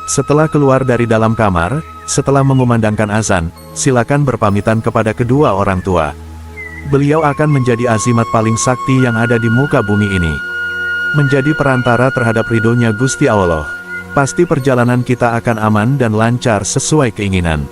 Setelah keluar dari dalam kamar, setelah mengumandangkan azan, silakan berpamitan kepada kedua orang tua. Beliau akan menjadi azimat paling sakti yang ada di muka bumi ini. Menjadi perantara terhadap ridhonya Gusti Allah. Pasti perjalanan kita akan aman dan lancar sesuai keinginan.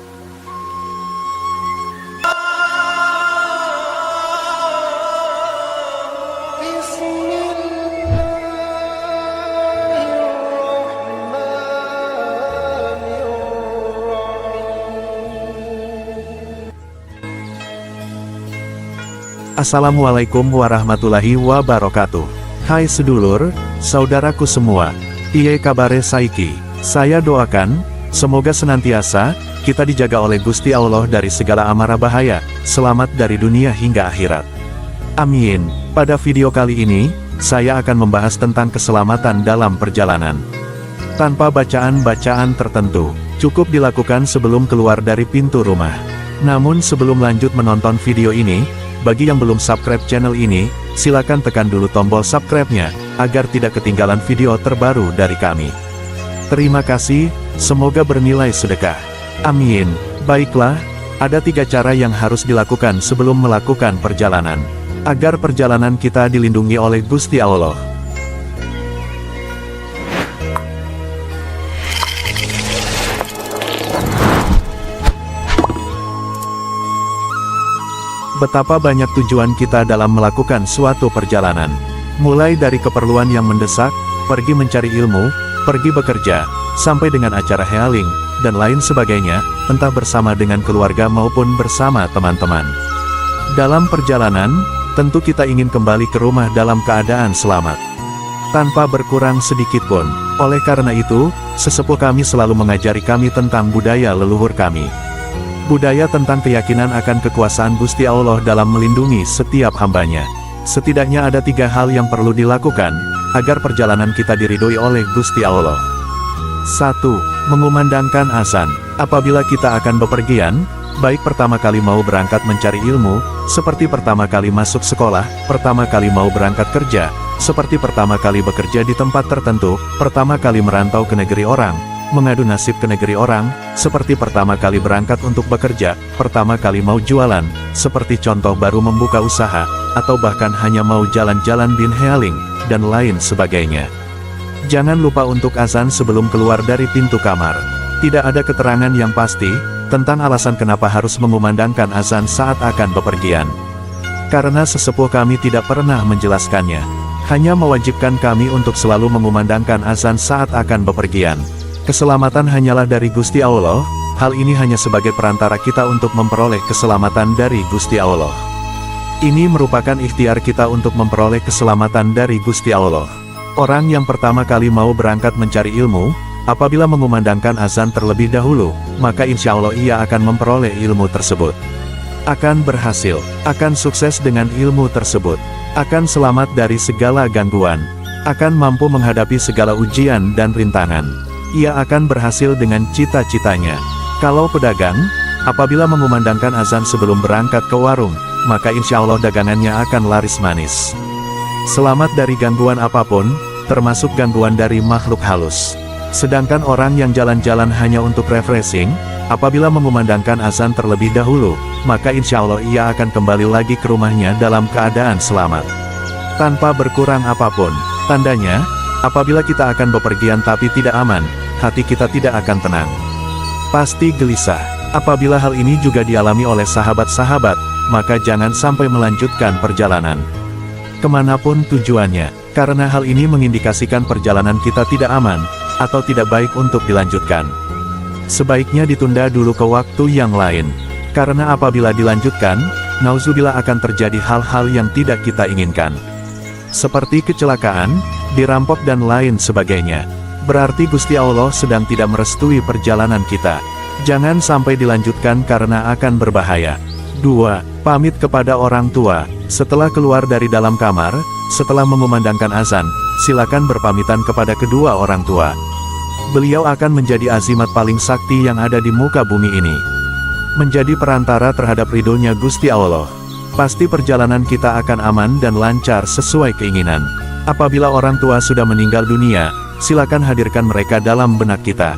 Assalamualaikum warahmatullahi wabarakatuh. Hai sedulur, saudaraku semua. Iye kabare saiki. Saya doakan, semoga senantiasa, kita dijaga oleh Gusti Allah dari segala amarah bahaya, selamat dari dunia hingga akhirat. Amin. Pada video kali ini, saya akan membahas tentang keselamatan dalam perjalanan. Tanpa bacaan-bacaan tertentu, cukup dilakukan sebelum keluar dari pintu rumah. Namun sebelum lanjut menonton video ini, bagi yang belum subscribe channel ini, silakan tekan dulu tombol subscribe-nya, agar tidak ketinggalan video terbaru dari kami. Terima kasih, semoga bernilai sedekah. Amin. Baiklah, ada 3 cara yang harus dilakukan sebelum melakukan perjalanan, agar perjalanan kita dilindungi oleh Gusti Allah. Betapa banyak tujuan kita dalam melakukan suatu perjalanan. Mulai dari keperluan yang mendesak, pergi mencari ilmu, pergi bekerja, sampai dengan acara healing, dan lain sebagainya, entah bersama dengan keluarga maupun bersama teman-teman. Dalam perjalanan, tentu kita ingin kembali ke rumah dalam keadaan selamat, tanpa berkurang sedikit pun. Oleh karena itu, sesepuh kami selalu mengajari kami tentang budaya leluhur kami. Budaya tentang keyakinan akan kekuasaan Gusti Allah dalam melindungi setiap hambanya. Setidaknya ada 3 hal yang perlu dilakukan, agar perjalanan kita diridhoi oleh Gusti Allah. 1. Mengumandangkan azan. Apabila kita akan bepergian, baik pertama kali mau berangkat mencari ilmu, seperti pertama kali masuk sekolah, pertama kali mau berangkat kerja, seperti pertama kali bekerja di tempat tertentu, pertama kali merantau ke negeri orang, mengadu nasib ke negeri orang, seperti pertama kali berangkat untuk bekerja, pertama kali mau jualan, seperti contoh baru membuka usaha, atau bahkan hanya mau jalan-jalan bin healing, dan lain sebagainya. Jangan lupa untuk azan sebelum keluar dari pintu kamar. Tidak ada keterangan yang pasti tentang alasan kenapa harus mengumandangkan azan saat akan bepergian. Karena sesepuh kami tidak pernah menjelaskannya. Hanya mewajibkan kami untuk selalu mengumandangkan azan saat akan bepergian. Keselamatan hanyalah dari Gusti Allah, hal ini hanya sebagai perantara kita untuk memperoleh keselamatan dari Gusti Allah. Ini merupakan ikhtiar kita untuk memperoleh keselamatan dari Gusti Allah. Orang yang pertama kali mau berangkat mencari ilmu, apabila mengumandangkan azan terlebih dahulu, maka insya Allah ia akan memperoleh ilmu tersebut. Akan berhasil, akan sukses dengan ilmu tersebut, akan selamat dari segala gangguan, akan mampu menghadapi segala ujian dan rintangan. Ia akan berhasil dengan cita-citanya. Kalau pedagang, apabila mengumandangkan azan sebelum berangkat ke warung, maka insya Allah dagangannya akan laris manis. Selamat dari gangguan apapun, termasuk gangguan dari makhluk halus. Sedangkan orang yang jalan-jalan hanya untuk refreshing, apabila mengumandangkan azan terlebih dahulu, maka insya Allah ia akan kembali lagi ke rumahnya dalam keadaan selamat, tanpa berkurang apapun. Tandanya, apabila kita akan bepergian tapi tidak aman, hati kita tidak akan tenang. Pasti gelisah. Apabila hal ini juga dialami oleh sahabat-sahabat, maka jangan sampai melanjutkan perjalanan kemanapun tujuannya, karena hal ini mengindikasikan perjalanan kita tidak aman, atau tidak baik untuk dilanjutkan. Sebaiknya ditunda dulu ke waktu yang lain, karena apabila dilanjutkan, nauzubillah akan terjadi hal-hal yang tidak kita inginkan. Seperti kecelakaan, dirampok dan lain sebagainya. Berarti Gusti Allah sedang tidak merestui perjalanan kita. Jangan sampai dilanjutkan karena akan berbahaya. 2. Pamit kepada orang tua. Setelah keluar dari dalam kamar, setelah mengumandangkan azan, silakan berpamitan kepada kedua orang tua. Beliau akan menjadi azimat paling sakti yang ada di muka bumi ini. Menjadi perantara terhadap ridhonya Gusti Allah. Pasti perjalanan kita akan aman dan lancar sesuai keinginan. Apabila orang tua sudah meninggal dunia, silakan hadirkan mereka dalam benak kita.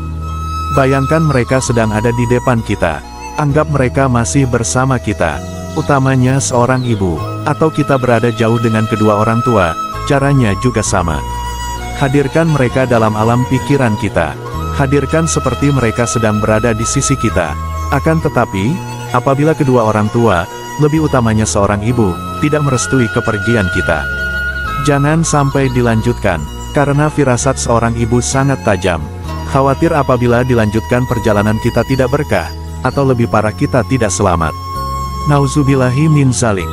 Bayangkan mereka sedang ada di depan kita. Anggap mereka masih bersama kita. Utamanya seorang ibu, atau kita berada jauh dengan kedua orang tua, caranya juga sama. Hadirkan mereka dalam alam pikiran kita. Hadirkan seperti mereka sedang berada di sisi kita. Akan tetapi, apabila kedua orang tua, lebih utamanya seorang ibu, tidak merestui kepergian kita, jangan sampai dilanjutkan, karena firasat seorang ibu sangat tajam. Khawatir apabila dilanjutkan perjalanan kita tidak berkah, atau lebih parah kita tidak selamat. Nauzubillahi min zalik.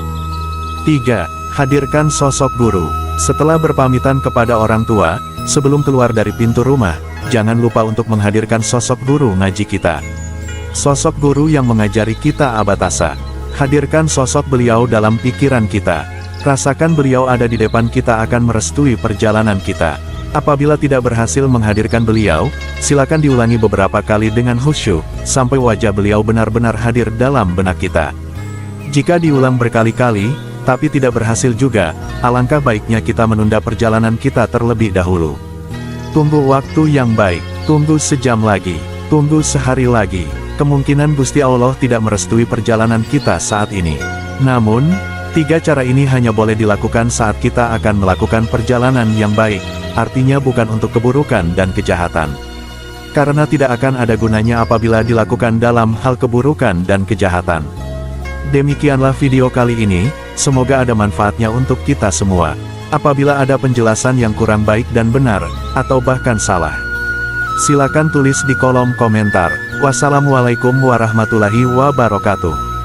3. Hadirkan sosok guru. Setelah berpamitan kepada orang tua, sebelum keluar dari pintu rumah, jangan lupa untuk menghadirkan sosok guru ngaji kita. Sosok guru yang mengajari kita abatasa. Hadirkan sosok beliau dalam pikiran kita. Rasakan beliau ada di depan kita akan merestui perjalanan kita. Apabila tidak berhasil menghadirkan beliau, silakan diulangi beberapa kali dengan khusyuk, sampai wajah beliau benar-benar hadir dalam benak kita. Jika diulang berkali-kali, tapi tidak berhasil juga, alangkah baiknya kita menunda perjalanan kita terlebih dahulu. Tunggu waktu yang baik, tunggu sejam lagi, tunggu sehari lagi. Kemungkinan Gusti Allah tidak merestui perjalanan kita saat ini. Namun, 3 cara ini hanya boleh dilakukan saat kita akan melakukan perjalanan yang baik. Artinya bukan untuk keburukan dan kejahatan. Karena tidak akan ada gunanya apabila dilakukan dalam hal keburukan dan kejahatan. Demikianlah video kali ini, semoga ada manfaatnya untuk kita semua. Apabila ada penjelasan yang kurang baik dan benar, atau bahkan salah, silakan tulis di kolom komentar. Wassalamualaikum warahmatullahi wabarakatuh.